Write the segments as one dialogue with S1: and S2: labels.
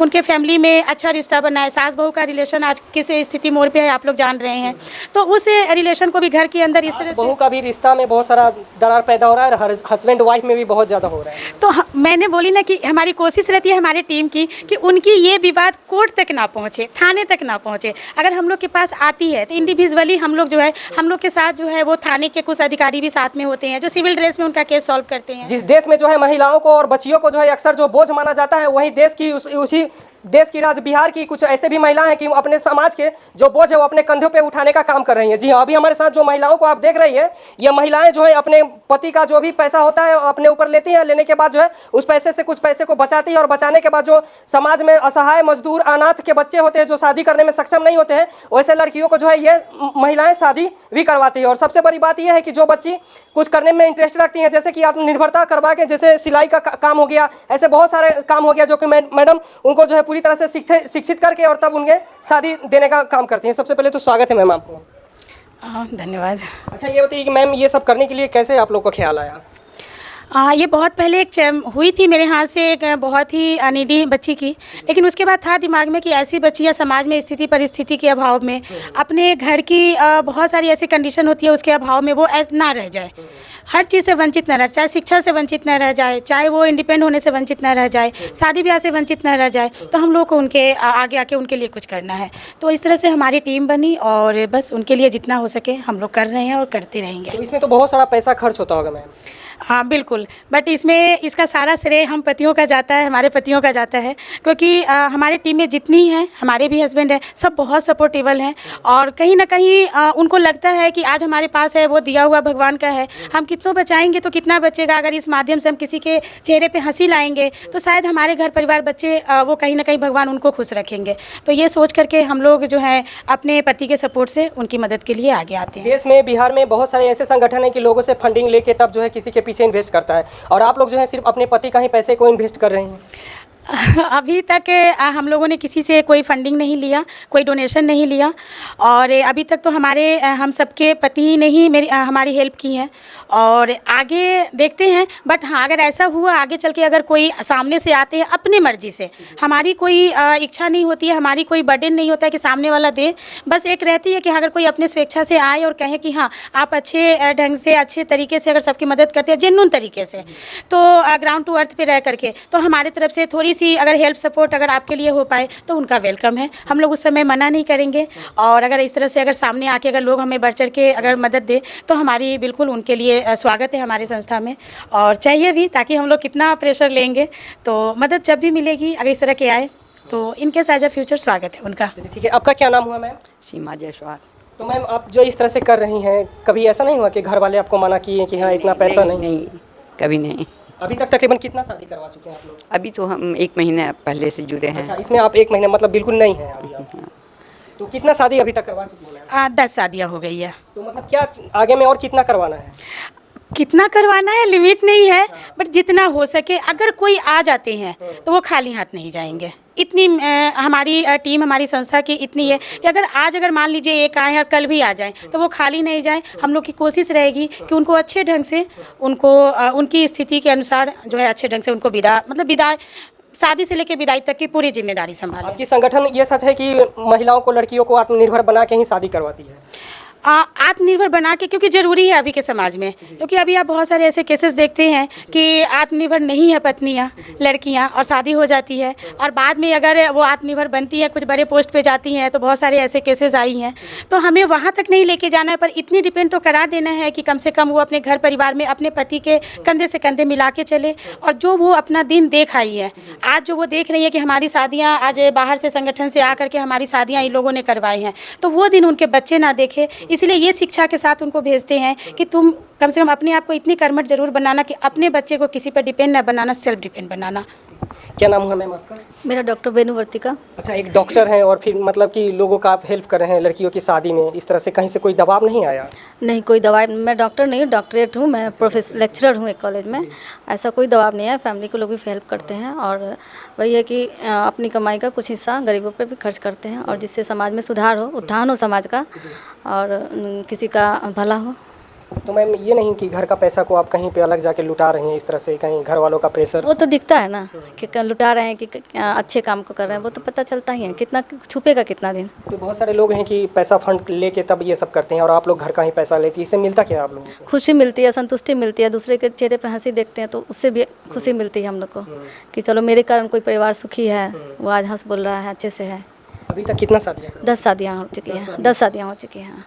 S1: उनके फैमिली में अच्छा रिश्ता बना है। सास बहू का रिलेशन आज किस स्थिति मोड़ पे है आप लोग जान रहे हैं, तो उस रिलेशन को भी घर के अंदर इस तरह
S2: बहू का भी रिश्ता में बहुत सारा दरार पैदा हो रहा है और हस्बैंड वाइफ में भी बहुत ज़्यादा हो रहा है।
S1: तो मैंने बोली ना कि हमारी कोशिश रहती है हमारे टीम की कि उनकी ये विवाद कोर्ट तक ना पहुँचे, थाने तक ना पहुँचे। अगर हम लोग के पास आती है तो इंडिविजुअली हम लोग जो है हम लोग के साथ जो है वो थाने के कुछ अधिकारी भी साथ में होते हैं जो सिविल ड्रेस में उनका केस सॉल्व करते हैं।
S2: जिस देश में जो है महिलाओं को और बच्चियों को जो है अक्सर जो बोझ माना जाता है, वही देश की उसी देश की राज्य बिहार की कुछ ऐसे भी महिलाएं हैं कि अपने समाज के जो बोझ है वो अपने कंधों पे उठाने का काम कर रही हैं। जी हाँ, अभी हमारे साथ जो महिलाओं को आप देख रही हैं, ये महिलाएं जो है अपने पति का जो भी पैसा होता है अपने ऊपर लेती हैं। लेने के बाद जो है उस पैसे से कुछ पैसे को बचाती है और बचाने के बाद जो समाज में असहाय मजदूर अनाथ के बच्चे होते हैं जो शादी करने में सक्षम नहीं होते हैं, वैसे लड़कियों को जो है ये महिलाएं शादी भी करवाती है। और सबसे बड़ी बात यह है कि जो बच्ची कुछ करने में इंटरेस्ट रखती हैं, जैसे कि आत्मनिर्भरता करवा के, जैसे सिलाई का काम हो गया, ऐसे बहुत सारे काम हो गया जो कि मैडम उनको जो है पूरी तरह से शिक्षित करके और तब उन्हें शादी देने का काम करती हैं। सबसे पहले तो स्वागत है मैम आपको।
S1: धन्यवाद।
S2: अच्छा, ये बताइए कि मैम ये सब करने के लिए कैसे आप लोग को ख्याल आया?
S1: ये बहुत पहले एक हुई थी मेरे हाथ से एक बहुत ही अनिडी बच्ची की, लेकिन उसके बाद था दिमाग में कि ऐसी बच्चियाँ समाज में स्थिति परिस्थिति के अभाव में अपने घर की बहुत सारी ऐसी कंडीशन होती है उसके अभाव में वो ना रह जाए, हर चीज़ से वंचित न रह, चाहे शिक्षा से वंचित न रह जाए, चाहे वो इंडिपेंडेंट होने से वंचित न रह जाए, शादी ब्याह से वंचित न रह जाए। तो हम लोग को उनके आगे आके उनके लिए कुछ करना है। तो इस तरह से हमारी टीम बनी और बस उनके लिए जितना हो सके हम लोग कर रहे हैं और करते रहेंगे।
S2: तो इसमें तो बहुत सारा पैसा खर्च होता होगा मैम?
S1: हाँ बिल्कुल, बट इसमें इसका सारा श्रेय हम पतियों का जाता है, हमारे पतियों का जाता है, क्योंकि हमारे टीम में जितनी हैं, हमारे भी हस्बैंड हैं, सब बहुत सपोर्टेबल हैं और कहीं ना कहीं उनको लगता है कि आज हमारे पास है वो दिया हुआ भगवान का है, हम कितनों बचाएंगे तो कितना बचेगा। अगर इस माध्यम से हम किसी के चेहरे पे हंसी लाएंगे तो शायद हमारे घर परिवार बच्चे वो कहीं ना कहीं भगवान उनको खुश रखेंगे। तो ये सोच करके हम लोग जो है अपने पति के सपोर्ट से उनकी मदद के लिए आगे आते हैं।
S2: देश में, बिहार में बहुत सारे ऐसे संगठन हैं कि लोगों से फंडिंग लेके तब जो है किसी के पीछे इन्वेस्ट करता है, और आप लोग जो है सिर्फ अपने पति का ही पैसे को इन्वेस्ट कर रहे हैं।
S1: अभी तक हम लोगों ने किसी से कोई फंडिंग नहीं लिया, कोई डोनेशन नहीं लिया और अभी तक तो हम सबके पति ही ने ही हमारी हेल्प की है और आगे देखते हैं। बट हाँ, अगर ऐसा हुआ आगे चल के अगर कोई सामने से आते हैं अपनी मर्जी से, हमारी कोई इच्छा नहीं होती है, हमारी कोई बर्डन नहीं होता है कि सामने वाला दे, बस एक रहती है कि अगर कोई अपने स्वेच्छा से आए और कहे कि हाँ आप अच्छे ढंग से अच्छे तरीके से अगर सबकी मदद करते हैं जेन्युइन तरीके से, तो ग्राउंड टू अर्थ पे रह करके, तो हमारे तरफ से थोड़ी सी अगर हेल्प सपोर्ट अगर आपके लिए हो पाए तो उनका वेलकम है। हम लोग उस समय मना नहीं करेंगे और अगर इस तरह से अगर सामने आके अगर लोग हमें बढ़ चढ़ के अगर मदद दे तो हमारी बिल्कुल उनके लिए स्वागत है हमारी संस्था में, और चाहिए भी, ताकि हम लोग कितना प्रेशर लेंगे तो मदद जब भी मिलेगी अगर इस तरह के आए तो इनके एज अ फ्यूचर स्वागत है उनका।
S2: ठीक है, आपका क्या नाम हुआ मैम?
S3: सीमा जायसवाल।
S2: तो मैम आप जो इस तरह से कर रही हैं, कभी ऐसा नहीं हुआ कि घर वाले आपको मना किए कि हाँ इतना पैसा नहीं?
S3: कभी नहीं।
S2: अभी तक तकरीबन कितना शादी करवा चुके हैं आप लोग?
S3: अभी तो हम 1 महीने पहले से जुड़े हैं।
S2: अच्छा, इसमें आप 1 महीने मतलब बिल्कुल नहीं है अभी आप। तो कितना शादी अभी तक करवा चुके हैं?
S1: 10 शादियाँ हो गई है।
S2: तो मतलब क्या आगे में और कितना करवाना है?
S1: कितना करवाना है लिमिट नहीं है, बट जितना हो सके अगर कोई आ जाते हैं तो वो खाली हाथ नहीं जाएंगे। इतनी हमारी टीम हमारी संस्था की इतनी है कि अगर मान लीजिए एक आए और कल भी आ जाएं तो वो खाली नहीं जाएं। हम लोग की कोशिश रहेगी कि उनको अच्छे ढंग से उनको उनकी स्थिति के अनुसार जो है अच्छे ढंग से उनको विदाई शादी से लेकर विदाई तक की पूरी जिम्मेदारी संभालें।
S2: आपकी संगठन ये सच है कि महिलाओं को, लड़कियों को आत्मनिर्भर बना के ही शादी करवाती है?
S1: आत्मनिर्भर बना के, क्योंकि ज़रूरी है अभी के समाज में, क्योंकि अभी आप बहुत सारे ऐसे केसेस देखते हैं कि आत्मनिर्भर नहीं है पत्नियां, लड़कियां, और शादी हो जाती है और बाद में अगर वो आत्मनिर्भर बनती है, कुछ बड़े पोस्ट पे जाती हैं, तो बहुत सारे ऐसे केसेस आई हैं। तो हमें वहाँ तक नहीं लेके जाना है, पर इतनी डिपेंड तो करा देना है कि कम से कम वो अपने घर परिवार में अपने पति के कंधे से कंधे मिला के चले, और जो वो अपना दिन देख आई है, आज जो वो देख रही है कि हमारी शादियाँ आज बाहर से संगठन से आकर के हमारी शादियाँ इन लोगों ने करवाई हैं, तो वो दिन उनके बच्चे ना देखे। इसलिए ये शिक्षा के साथ उनको भेजते हैं कि तुम कम से कम अपने आप को इतनी कर्मठ जरूर बनाना कि अपने बच्चे को किसी पर डिपेंड ना बनाना, सेल्फ डिपेंड बनाना।
S2: क्या नाम हुआ मैम आपका?
S4: मेरा डॉक्टर बेनुवर्तिका।
S2: अच्छा, एक डॉक्टर हैं और फिर मतलब कि लोगों का आप हेल्प कर रहे हैं लड़कियों की शादी में, इस तरह से कहीं से कोई दबाव नहीं आया?
S4: नहीं, कोई दबाव, मैं डॉक्टर नहीं हूँ, डॉक्टरेट हूँ, मैं प्रोफेसर लेक्चरर हूँ एक कॉलेज में। ऐसा कोई दबाव नहीं है, फैमिली को लोग भी हेल्प करते हैं और वही है कि अपनी कमाई का कुछ हिस्सा गरीबों पर भी खर्च करते हैं, और जिससे समाज में सुधार हो, उत्थान हो समाज का, और किसी का भला हो।
S2: तो मैम ये नहीं कि घर का पैसा को आप कहीं पे अलग जाके लुटा रही हैं इस तरह से, कहीं घर वालों का प्रेशर?
S4: वो तो दिखता है ना कि लुटा रहे हैं कि अच्छे काम को कर रहे हैं, वो तो पता चलता ही है, कितना छुपेगा कितना दिन।
S2: तो बहुत सारे लोग हैं कि पैसा फंड लेके तब ये सब करते हैं, और आप लोग घर का ही पैसा लेती है, इससे मिलता क्या है आप लोगों को?
S4: खुशी मिलती है, संतुष्टि मिलती है, दूसरे के चेहरे पे हंसी देखते हैं तो उससे भी खुशी मिलती है हम लोग को कि चलो मेरे कारण कोई परिवार सुखी है, वो आज हंस बोल रहा है, अच्छे से है।
S2: अभी तक कितना शादियाँ?
S4: 10 शादियाँ हो चुकी हैं, 10 शादियाँ हो चुकी हैं।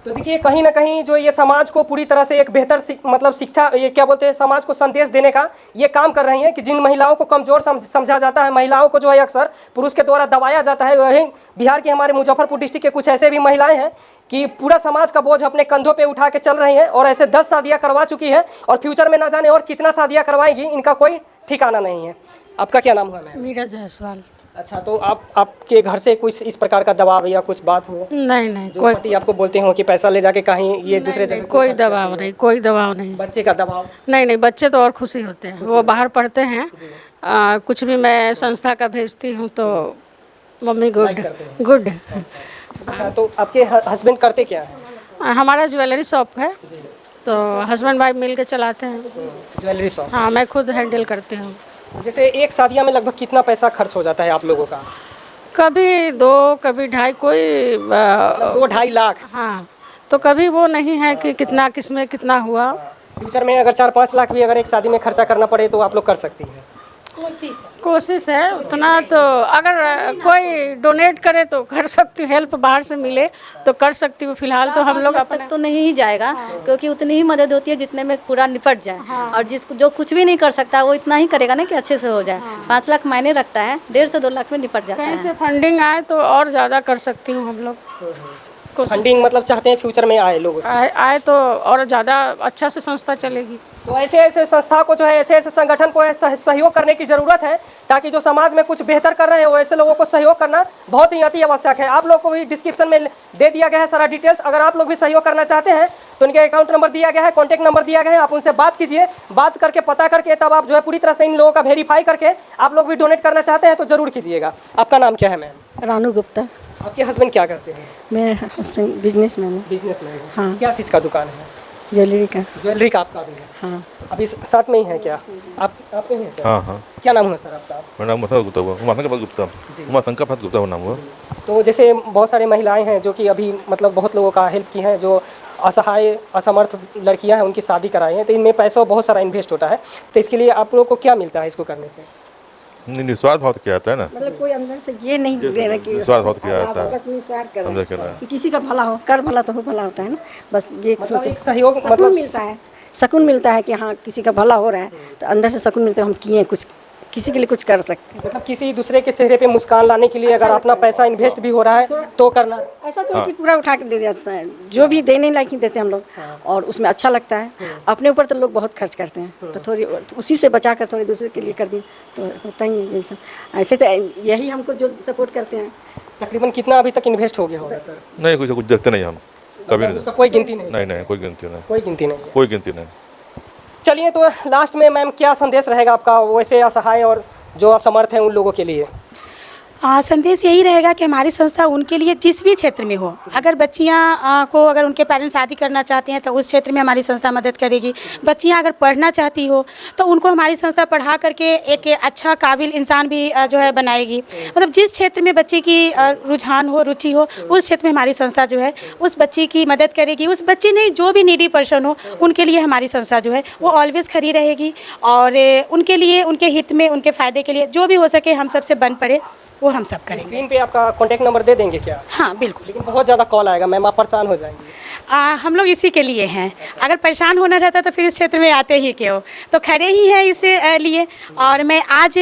S2: तो देखिए कहीं ना कहीं जो ये समाज को पूरी तरह से एक बेहतर मतलब शिक्षा, ये क्या बोलते हैं, समाज को संदेश देने का ये काम कर रही हैं कि जिन महिलाओं को कमज़ोर समझा जाता है, महिलाओं को जो है अक्सर पुरुष के द्वारा दबाया जाता है, वही बिहार के हमारे मुजफ्फरपुर डिस्ट्रिक्ट के कुछ ऐसे भी महिलाएं हैं कि पूरा समाज का बोझ अपने कंधों पे उठा के चल रही हैं, और ऐसे 10 शादियाँ करवा चुकी है, और फ्यूचर में ना जाने और कितना शादियाँ करवाएंगी, इनका कोई ठिकाना नहीं है। आपका क्या नाम हुआ मैम?
S5: मीरा जायसवाल।
S2: अच्छा, तो आपके घर से कुछ इस प्रकार का दबाव या कुछ बात हो?
S5: नहीं
S2: जो पति आपको बोलते हो कि पैसा ले जाके कहीं ये दूसरे जगह?
S5: कोई दबाव नहीं, कोई दबाव नहीं।
S2: बच्चे का दबाव?
S5: नहीं, बच्चे तो और खुशी होते हैं, वो बाहर पढ़ते हैं। कुछ भी मैं संस्था का भेजती हूँ तो मम्मी गुड।
S2: अच्छा, तो आपके हस्बैंड करते क्या है?
S5: हमारा ज्वेलरी शॉप है, तो हस्बैंड वाइफ मिल के चलाते हैं।
S2: Jewellery shop?
S5: हाँ, मैं खुद हैंडल करती हूँ।
S2: जैसे एक शादियाँ में लगभग कितना पैसा खर्च हो जाता है आप लोगों का?
S5: कभी 2, कभी 2.5, कोई
S2: 2-2.5 लाख?
S5: हाँ, तो कभी वो नहीं है कि कितना किसमें कितना हुआ।
S2: फ्यूचर में अगर 4-5 लाख भी अगर एक शादी में खर्चा करना पड़े तो आप लोग कर सकती हैं?
S5: कोशिश है उतना, तो अगर कोई डोनेट करे तो कर सकती हूँ, हेल्प बाहर से मिले तो कर सकती हूँ। फिलहाल तो हम लोग
S4: अब तक तो नहीं ही जाएगा, क्योंकि उतनी ही मदद होती है जितने में पूरा निपट जाए। और जिसको जो कुछ भी नहीं कर सकता वो इतना ही करेगा ना कि अच्छे से हो जाए। 5 लाख मायने रखता है, 1.5 से 2 लाख में निपट जाता
S5: कहीं
S4: है।
S5: से फंडिंग आए तो और ज़्यादा कर सकती हूँ हम लोग।
S2: फंडिंग मतलब चाहते हैं फ्यूचर में आए लोग?
S5: आए तो और ज़्यादा अच्छा से संस्था चलेगी।
S2: तो ऐसे संस्था को जो है, ऐसे संगठन को सहयोग करने की ज़रूरत है, ताकि जो समाज में कुछ बेहतर कर रहे हैं वो ऐसे लोगों को सहयोग करना बहुत ही अति आवश्यक है। आप लोग को भी डिस्क्रिप्शन में दे दिया गया है सारा डिटेल्स। अगर आप लोग भी सहयोग करना चाहते हैं तो उनके अकाउंट नंबर दिया गया है, कॉन्टैक्ट नंबर दिया गया है, आप उनसे बात कीजिए। बात करके पता करके तब आप जो है पूरी तरह से इन लोगों का वेरीफाई करके आप लोग भी डोनेट करना चाहते हैं तो ज़रूर कीजिएगा। आपका नाम क्या है मैम?
S6: रानू गुप्ता।
S2: आपके हस्बैंड क्या करते हैं?
S6: मेरे हस्बैंड बिजनेसमैन है।
S2: बिजनेसमैन है?
S6: हाँ।
S2: क्या चीज़ का दुकान है?
S6: ज्वेलरी का।
S2: ज्वेलरी का आपका भी है?
S6: हाँ।
S2: अभी साथ में ही है क्या? आप नहीं है सर?
S7: हाँ।
S2: क्या नाम है सर आपका?
S7: मेरा नाम उमा गुप्ता हुआ, उमा शंकर गुप्ता नाम हुआ।
S2: तो जैसे बहुत सारी महिलाएं हैं जो कि अभी मतलब बहुत लोगों का हेल्प की हैं, जो असहाय असमर्थ लड़कियां हैं उनकी शादी कराई हैं, तो इनमें पैसा बहुत सारा इन्वेस्ट होता है, तो इसके लिए आप लोगों को क्या मिलता है इसको करने से?
S7: निस्वार्थ भाव किया जाता है ना,
S6: मतलब कोई अंदर से ये नहीं देना कि
S7: निस्वार्थ भाव किया जाता है।
S6: बस निस्वार्थ कर
S7: समझा क्या ना?
S6: कि किसी का भला हो, कर भला तो हो भला होता है ना, बस ये
S2: मतलब
S6: सोचते
S2: एक सहयोग,
S6: सकून
S2: मतलब
S6: मिलता है, सकून मिलता है कि हाँ किसी का भला हो रहा है तो अंदर से सकून मिलता है, हम किए कुछ, किसी के लिए कुछ कर सकते हैं।
S2: मतलब किसी दूसरे के चेहरे पे मुस्कान लाने के लिए अगर अपना पैसा इन्वेस्ट भी हो रहा है तो करना।
S6: ऐसा तो है कि पूरा उठा के दे जाता है, जो भी देने लायक ही देते हैं हम लोग, और उसमें अच्छा लगता है। अपने ऊपर तो लोग बहुत खर्च करते हैं, तो थोड़ी उसी से बचा कर थोड़ी दूसरे के लिए कर दी तो होता ही है यही सब। ऐसे तो यही हमको जो सपोर्ट करते हैं।
S2: तकरीबन कितना अभी तक इन्वेस्ट हो गया होगा सर?
S7: नहीं, कुछ देखते नहीं हम कभी नहीं।
S2: उसका कोई गिनती नहीं?
S7: नहीं, कोई गिनती नहीं,
S2: कोई गिनती नहीं?
S7: कोई गिनती नहीं।
S2: चलिए, तो लास्ट में मैम क्या संदेश रहेगा आपका वैसे असहाय और जो असमर्थ हैं उन लोगों के लिए?
S1: संदेश यही रहेगा कि हमारी संस्था उनके लिए जिस भी क्षेत्र में हो, अगर बच्चियां को अगर उनके पेरेंट्स शादी करना चाहते हैं तो उस क्षेत्र में हमारी संस्था मदद करेगी। बच्चियां अगर पढ़ना चाहती हो तो उनको हमारी संस्था पढ़ा करके एक अच्छा काबिल इंसान भी जो है बनाएगी। मतलब जिस क्षेत्र में बच्चे की रुझान हो, रुचि हो, उस क्षेत्र में हमारी संस्था जो है उस बच्ची की मदद करेगी। उस बच्चे नहीं, जो भी नीडी पर्सन हो उनके लिए हमारी संस्था जो है वो ऑलवेज़ खड़ी रहेगी, और उनके लिए, उनके हित में, उनके फ़ायदे के लिए जो भी हो सके हम सबसे बन पड़े वो हम सब करेंगे।
S2: स्क्रीन पे आपका कॉन्टैक्ट नंबर दे देंगे क्या?
S1: हाँ बिल्कुल।
S2: लेकिन बहुत ज़्यादा कॉल आएगा मैम, आप परेशान हो जाएंगी।
S1: हम लोग इसी के लिए हैं, अगर परेशान होना रहता तो फिर इस क्षेत्र में आते ही क्यों, तो खड़े ही हैं इस लिए। और मैं आज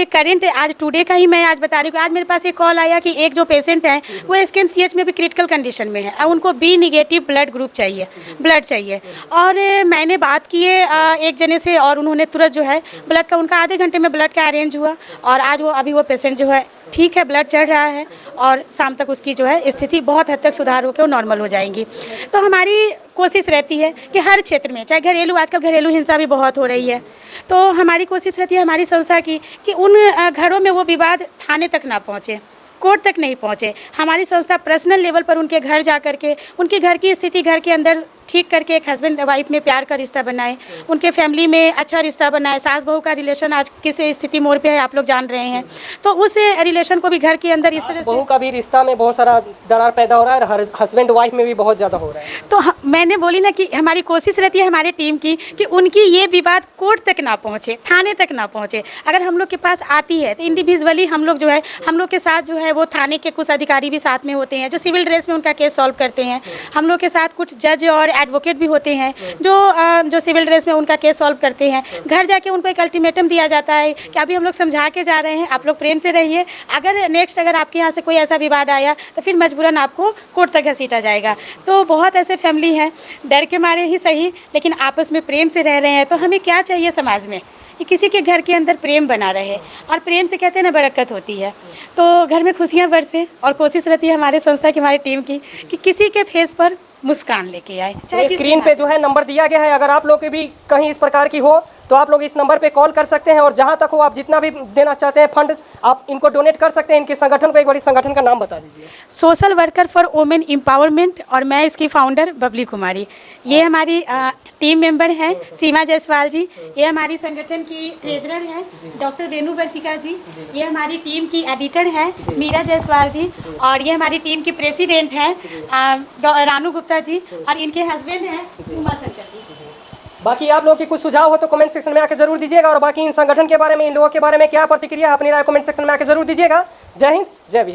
S1: टुडे का ही मैं आज बता रही हूँ। आज मेरे पास एक कॉल आया कि एक जो पेशेंट हैं वो SKMCH में भी क्रिटिकल कंडीशन में है, और उनको B नेगेटिव ब्लड ग्रुप चाहिए, ब्लड चाहिए। और मैंने बात की एक जने से, और उन्होंने तुरंत जो है ब्लड का, उनका आधे घंटे में ब्लड का अरेंज हुआ, और आज अभी वो पेशेंट जो है ठीक है, ब्लड चढ़ रहा है, और शाम तक उसकी जो है स्थिति बहुत हद तक सुधार होकर वो नॉर्मल हो जाएंगी। तो हमारी कोशिश रहती है कि हर क्षेत्र में, चाहे घरेलू, आजकल घरेलू हिंसा भी बहुत हो रही है, तो हमारी कोशिश रहती है हमारी संस्था की कि उन घरों में वो विवाद थाने तक ना पहुँचे, कोर्ट तक नहीं पहुँचे। हमारी संस्था पर्सनल लेवल पर उनके घर जा कर के उनके घर की स्थिति, घर के अंदर ठीक करके एक हस्बैंड वाइफ में प्यार का रिश्ता बनाए, उनके फैमिली में अच्छा रिश्ता बनाए। सास बहू का रिलेशन आज किस स्थिति मोड़ पे है आप लोग जान रहे हैं, तो उस रिलेशन को भी घर के अंदर इस तरह से
S2: बहू का भी रिश्ता में बहुत सारा दरार पैदा हो रहा है और हस्बैंड वाइफ में भी बहुत ज़्यादा हो रहा है।
S1: तो मैंने बोली ना कि हमारी कोशिश रहती है हमारे टीम की कि उनकी ये विवाद कोर्ट तक ना पहुँचे, थाने तक ना पहुँचे। अगर हम लोग के पास आती है तो इंडिविजुअली हम लोग जो है, हम लोग के साथ जो है वो थाने के कुछ अधिकारी भी साथ में होते हैं जो सिविल ड्रेस में उनका केस सॉल्व करते हैं। हम लोग के साथ कुछ जज और एडवोकेट भी होते हैं जो सिविल ड्रेस में उनका केस सॉल्व करते हैं। घर जाके उनको एक अल्टीमेटम दिया जाता है कि अभी हम लोग समझा के जा रहे हैं, आप लोग प्रेम से रहिए, अगर आपके यहाँ से कोई ऐसा विवाद आया तो फिर मजबूरन आपको कोर्ट तक घसीटा जाएगा। तो बहुत ऐसे फैमिली हैं डर के मारे ही सही लेकिन आपस में प्रेम से रह रहे हैं। तो हमें क्या चाहिए समाज में कि किसी के घर के अंदर प्रेम बना रहे, और प्रेम से कहते हैं ना बरकत होती है, तो घर में खुशियाँ बरसे। और कोशिश रहती है हमारे संस्था की, हमारी टीम की, कि किसी के फेस पर मुस्कान लेके आए।
S2: चाहे स्क्रीन पे जो है नंबर दिया गया है, अगर आप लोग के भी कहीं इस प्रकार की हो तो आप लोग इस नंबर पे कॉल कर सकते हैं और जहां तक हो आप जितना भी देना चाहते हैं फंड आप इनको डोनेट कर सकते हैं। इनके संगठन को, एक बड़ी संगठन का नाम बता दीजिए।
S1: Social worker for women empowerment, और मैं इसकी फाउंडर बबली कुमारी। ये हमारी टीम मेंबर हैं सीमा जायसवाल जी, ये हमारी संगठन की ट्रेजरर हैं डॉक्टर वेणु वर्तिका जी, ये हमारी टीम की एडिटर हैं मीरा जायसवाल जी, और ये हमारी टीम की प्रेसिडेंट हैं रानू गुप्ता जी, और इनके हस्बैंड हैं उमा शंकर जी।
S2: बाकी आप लोगों की कुछ सुझाव हो तो कमेंट सेक्शन में आके जरूर दीजिएगा, और बाकी इन संगठन के बारे में, इन लोगों के बारे में क्या प्रतिक्रिया, अपनी राय कमेंट सेक्शन में आके जरूर दीजिएगा। जय हिंद, जय बिहार।